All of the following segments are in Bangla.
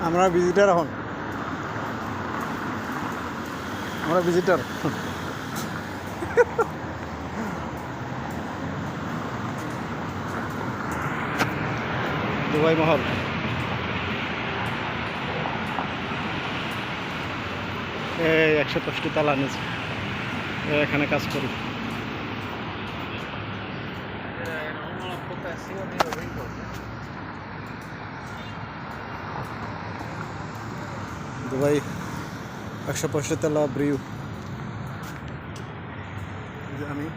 আমরা ভিজিটার এখন আমরা ভিজিটার দুবাই মহল এই 105টি তালা নিচে এখানে কাজ করি। দুবাই 105 তালা ব্রিউ আমি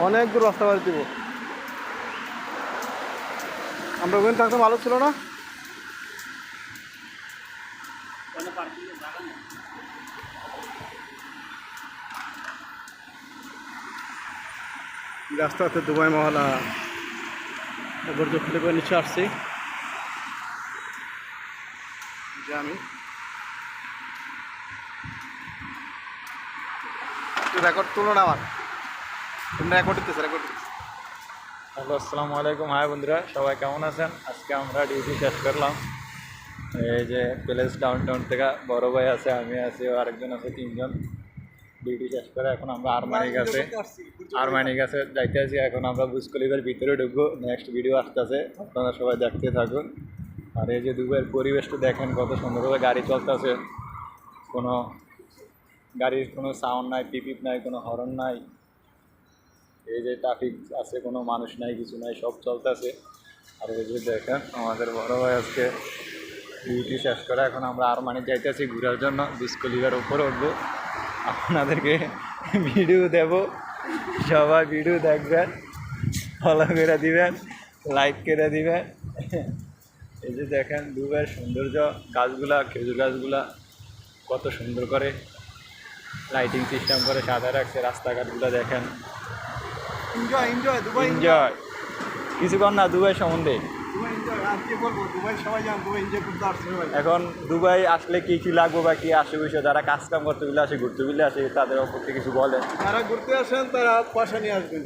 অনেক দূর রাস্তা বাড়ি দিব। আমরা ওখানে থাকতে ভালো ছিল না? রাস্তাতে দুবাই মহলা বর্জ্য ফেলে করে নিচে আসছি যে আমি রেকর্ড তুলো না আমার রেকর্ড দিতেছে হ্যালো, আসসালামু আলাইকুম। হাই বন্ধুরা, সবাই কেমন আছেন? আজকে আমরা ডিউটি শেষ করলাম। এই যে প্যালেস ডাউনটাউন থেকে বড় ভাই আছে, আমি আছি, আরেকজন আছে, 3 জন ডিউটি শেষ করে এখন আমরা আরমানি কাছে যাইতে আছি। এখন আমরা বুর্জ খলিফার ভিতরে ঢুকবো। নেক্সট ভিডিও আসতেছে, আপনারা সবাই দেখতে থাকুন। আর এই যে দুবাইয়ের পরিবেশটা দেখেন, কত সুন্দরভাবে গাড়ি চলতেছে, কোনো গাড়ির কোনো সাউন্ড নাই, পিপিপ নাই, কোনো হর্ন নাই। এই যে ট্রাফিক আছে, কোনো মানুষ নাই, কিছু নাই, সব চলতেছে। আর এই যে দেখেন আমাদের বড় ভাই আজকে ডিউটি শেষ করে এখন আমরা আরমানি যাইতেছি ঘোরার জন্য। বুর্জ খলিফার উপরে উঠবো, আপনাদেরকে ভিডিও দেব, সবাই ভিডিও দেখবেন, ফলো করে দিবেন, লাইক করে দিবেন। এই যে দেখেন দুবাইয়ের সৌন্দর্য, গাছগুলা, খেজুর গাছগুলা কত সুন্দর করে লাইটিং সিস্টেম করে সাদা রাখছে। রাস্তাঘাটগুলো দেখেন, এনজয় কিছু কর না দুবাই সম্বন্ধে। এখন দুবাই আসলে কি কি লাগবে বা কি আসে বিষয়, যারা কাজ কাম করতে বলে আসে, ঘুরতে বলে আসে, তাদের অপরতে কিছু বলেন। যারা ঘুরতে আসেন তারা পয়সা নিয়ে আসবেন,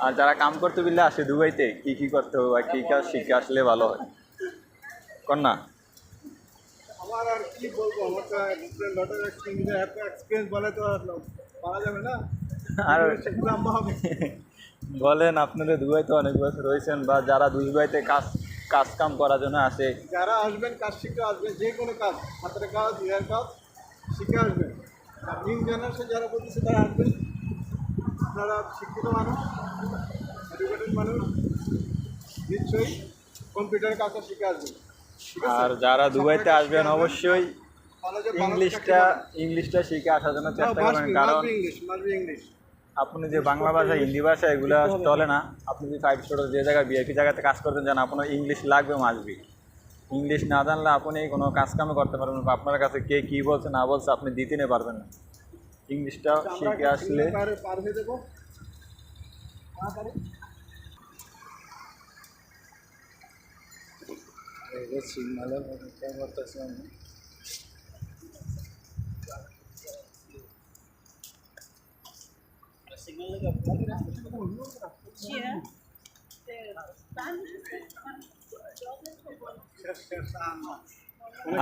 আর যারা কাম করতে বলে আসে দুবাইতে কি কি করতে হবে বা কী কাজ শিখে আসলে ভালো হয়, কর না? আমার আর কি বলবো, আমার তো লটার এক্সপিরিয়েন্স বলে তো পাওয়া যাবে না। আর বলেন, আপনাদের দুবাইতে অনেক বছর রয়েছেন, বা যারা দুবাইতে কাজ কাম করার জন্য আসে, যারা আসবেন কাজ শিখে আসবেন, যে কোনো কাজ, হাতের কাজ, ইয়ের কাজ শিখে আসবেন। আর নিউ জেনারেশন যারা বলতেছে তারা আসবেন, আপনারা শিক্ষিত মানুষ, এডুকেটেড মানুষ, নিশ্চয়ই কম্পিউটারের কাজটা শিখে আসবেন। আর যারা দুবাইতে আসবেন অবশ্যই ইংলিশটা শিখে আসার জন্য চেষ্টা করবেন, কারণ আপনি যে বাংলা ভাষা, হিন্দি ভাষা এগুলো চলে না। আপনি যদি 5 স্টার যে জায়গায় ভিআইপি জায়গাতে কাজ করতে যান, আপনার ইংলিশ লাগবে, মাসবি। ইংলিশ না জানলে আপনি কোনো কাজ কামে করতে পারবেন না। আপনার কাছে কে কী বলছে না বলছে আপনি দিতে নিতে পারবেন না। ইংলিশটা শিখে আসলে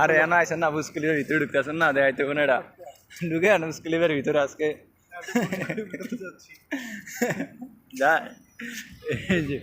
আরে এনা আইসেন না, বুর্জ খলিফার ভিতরে ঢুকতে আসেন না, দেখাইতে কোনো এটা ঢুকে বুর্জ খলিফার ভিতরে আজকে যায়। এই যে